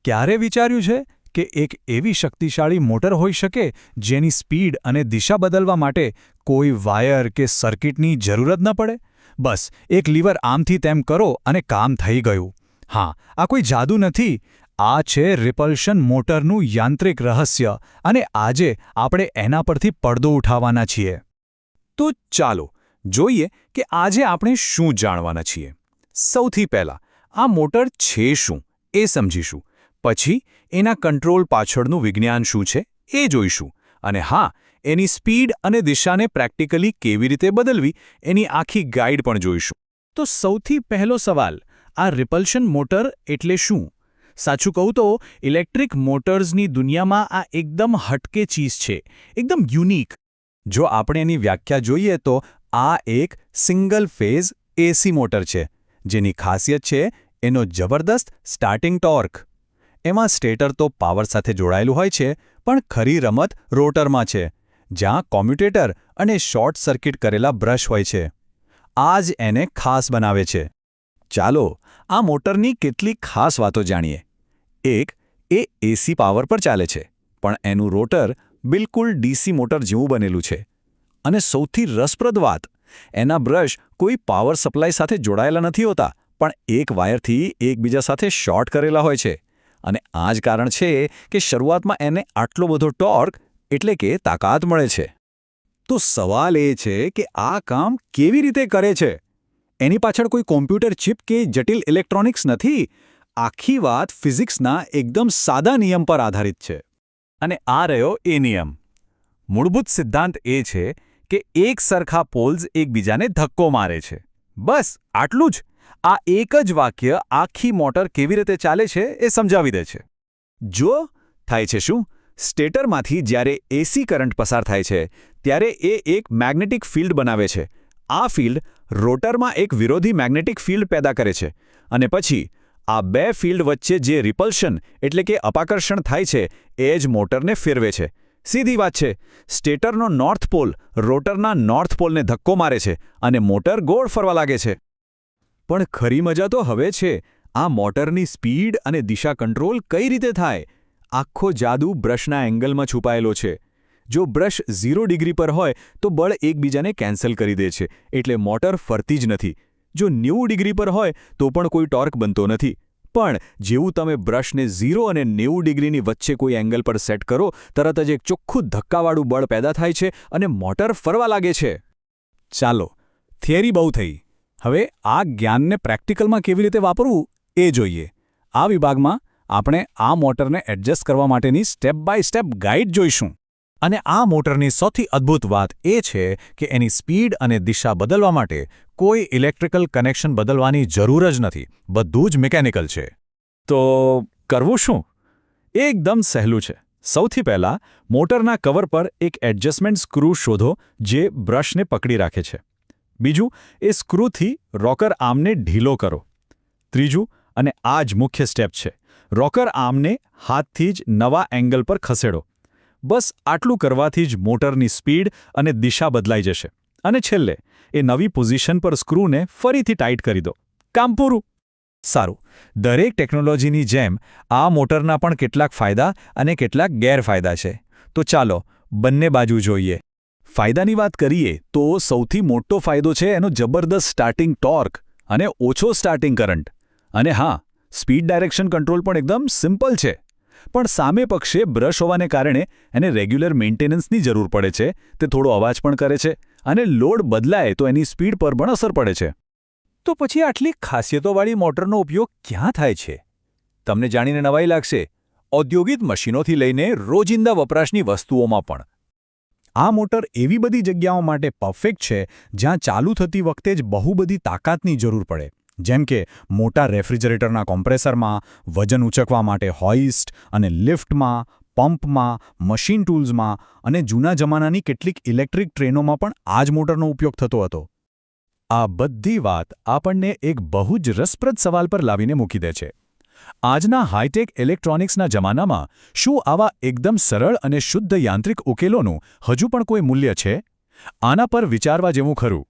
ક્યારે વિચાર્યું છે કે એક એવી શક્તિશાળી મોટર હોઈ શકે જેની સ્પીડ અને દિશા બદલવા માટે કોઈ વાયર કે સર્કિટની જરૂર જ ન પડે? બસ એક લીવર આમથી તેમ કરો અને કામ થઈ ગયું. હા, આ કોઈ જાદુ નથી. આ છે રિપલ્શન મોટરનું યાંત્રિક રહસ્ય અને આજે આપણે એના પરથી પડદો ઉઠાવવાના છીએ. તો ચાલો જોઈએ કે આજે આપણે શું જાણવાના છીએ. સૌથી પહેલાં આ મોટર છે શું એ સમજીશું. પછી એના કંટ્રોલ પાછળનું વિજ્ઞાન શું છે એ જોઈશું. અને હા, એની સ્પીડ અને દિશાને પ્રેક્ટિકલી કેવી રીતે બદલવી એની આખી ગાઈડ પણ જોઈશું. તો સૌથી પહેલો સવાલ, આ રિપલ્શન મોટર એટલે શું? સાચું કહું તો ઇલેક્ટ્રિક મોટર્સની દુનિયામાં આ એકદમ હટકે ચીજ છે, એકદમ યુનિક. જો આપણે એની વ્યાખ્યા જોઈએ તો આ એક સિંગલ ફેઝ એસી મોટર છે, જેની ખાસિયત છે એનો જબરદસ્ત સ્ટાર્ટિંગ ટોર્ક. એમાં સ્ટેટર તો પાવર સાથે જોડાયેલું હોય છે, પણ ખરી રમત રોટરમાં છે, જ્યાં કોમ્યુટેટર અને શોર્ટ સર્કિટ કરેલા બ્રશ હોય છે. આ જ એને ખાસ બનાવે છે. ચાલો આ મોટરની કેટલીક ખાસ વાતો જાણીએ. એક, એ એસી પાવર પર ચાલે છે, પણ એનું રોટર બિલકુલ ડીસી મોટર જેવું બનેલું છે. અને સૌથી રસપ્રદ વાત, એના બ્રશ કોઈ પાવર સપ્લાય સાથે જોડાયેલા નથી હોતા, પણ એક વાયરથી એકબીજા સાથે શોર્ટ કરેલા હોય છે. અને આ જ કારણ છે કે શરૂઆતમાં એને આટલો બધો ટોર્ક એટલે કે તાકાત મળે છે. તો સવાલ એ છે કે આ કામ કેવી રીતે કરે છે? એની પાછળ કોઈ કોમ્પ્યુટર ચિપ કે જટિલ ઇલેક્ટ્રોનિક્સ નથી. આખી વાત ફિઝિક્સના એકદમ સાદા નિયમ પર આધારિત છે. અને આ રહ્યો એ નિયમ. મૂળભૂત સિદ્ધાંત એ છે કે એક સરખા પોલ્સ એકબીજાને ધક્કો મારે છે. બસ આટલું જ. આ એક જ વાક્ય આખી મોટર કેવી રીતે ચાલે છે એ સમજાવી દે છે. જો થાય છે શું? સ્ટેટરમાંથી જ્યારે એસી કરંટ પસાર થાય છે ત્યારે એ એક મેગ્નેટિક ફિલ્ડ બનાવે છે. આ ફિલ્ડ રોટરમાં એક વિરોધી મેગ્નેટિક ફિલ્ડ પેદા કરે છે. અને પછી આ બે ફિલ્ડ વચ્ચે જે રિપલ્શન એટલે કે અપાકર્ષણ થાય છે એ જ મોટરને ફેરવે છે. સીધી વાત છે. સ્ટેટરનો નોર્થ પોલ રોટરના નોર્થ પોલને ધક્કો મારે છે અને મોટર ગોળ ફરવા લાગે છે. પણ ખરી મજા તો હવે છે, આ મોટરની સ્પીડ અને દિશા કંટ્રોલ કઈ રીતે થાય? આખો જાદુ બ્રશના એંગલમાં છુપાયેલો છે. જો બ્રશ 0 ડિગ્રી પર હોય તો બળ એકબીજાને કેન્સલ કરી દે છે, એટલે મોટર ફરતી જ નથી. જો 90 ડિગ્રી પર હોય તો પણ કોઈ ટોર્ક બનતો નથી. પણ જેવું તમે બ્રશને 0 અને 90 ડિગ્રીની વચ્ચે કોઈ એંગલ પર સેટ કરો, તરત જ એક ચોખ્ખું ધક્કાવાળું બળ પેદા થાય છે અને મોટર ફરવા લાગે છે. ચાલો, થિયરી બહુ થઈ. હવે આ જ્ઞાનને પ્રેક્ટિકલમાં કેવી રીતે વાપરવું એ જોઈએ. આ વિભાગમાં આપણે આ મોટરને એડજસ્ટ કરવા માટેની સ્ટેપ બાય સ્ટેપ ગાઈડ જોઈશું. અને આ મોટરની સૌથી અદ્ભુત વાત એ છે કે એની સ્પીડ અને દિશા બદલવા માટે કોઈ ઇલેક્ટ્રિકલ કનેક્શન બદલવાની જરૂર જ નથી. બધું જ મિકેનિકલ છે. તો કરવું શું? એકદમ સહેલું છે. સૌથી પહેલાં મોટરના કવર પર એક એડજસ્ટમેન્ટ સ્ક્રૂ શોધો જે બ્રશને પકડી રાખે છે. બીજું, એ સ્ક્રૂથી રોકર આર્મને ઢીલો કરો. ત્રીજું, અને આ જ મુખ્ય સ્ટેપ છે, રોકર આર્મને હાથથી જ નવા એંગલ પર ખસેડો. બસ આટલું કરવાથી જ મોટરની સ્પીડ અને દિશા બદલાઈ જશે. અને છેલ્લે, એ નવી પોઝિશન પર સ્ક્રૂને ફરીથી ટાઈટ કરી દો. કામ પૂરું. સારું, દરેક ટેકનોલોજીની જેમ આ મોટરના પણ કેટલાક ફાયદા અને કેટલાક ગેરફાયદા છે. તો ચાલો બંને બાજુ જોઈએ. ફાયદાની વાત કરીએ તો સૌથી મોટો ફાયદો છે એનો જબરદસ્ત સ્ટાર્ટિંગ ટોર્ક અને ઓછો સ્ટાર્ટિંગ કરંટ. અને હા, સ્પીડ ડાયરેક્શન કંટ્રોલ પણ એકદમ સિમ્પલ છે. પણ સામે પક્ષે બ્રશ હોવાને કારણે એને રેગ્યુલર મેન્ટેનન્સની જરૂર પડે છે. તે થોડો અવાજ પણ કરે છે અને લોડ બદલાય તો એની સ્પીડ પર પણ અસર પડે છે. તો પછી આટલી ખાસિયતોવાળી મોટરનો ઉપયોગ ક્યાં થાય છે? તમને જાણીને નવાઈ લાગશે. ઔદ્યોગિક મશીનોથી લઈને રોજિંદા વપરાશની વસ્તુઓમાં પણ. આ મોટર એવી બધી જગ્યાઓ માટે પરફેક્ટ છે જ્યાં ચાલુ થતી વખતે જ બહુ બધી તાકાતની જરૂર પડે. જેમ કે મોટા રેફ્રિજરેટરના કોમ્પ્રેસરમાં, વજન ઊંચકવા માટે હોઇસ્ટ અને લિફ્ટમાં, પંપમાં, મશીન ટૂલ્સમાં અને જૂના જમાનાની કેટલીક ઇલેક્ટ્રિક ટ્રેનોમાં પણ આ જ મોટરનો ઉપયોગ થતો હતો. આ બધી વાત આપણને એક બહુ જ રસપ્રદ સવાલ પર લાવીને મૂકી દે છે. આજના હાઈટેક ઇલેક્ટ્રોનિક્સના જમાનામાં શું આવા એકદમ સરળ અને શુદ્ધ યાંત્રિક ઉકેલોનું હજુ પણ કોઈ મૂલ્ય છે? આના પર વિચારવા જેવું ખરું.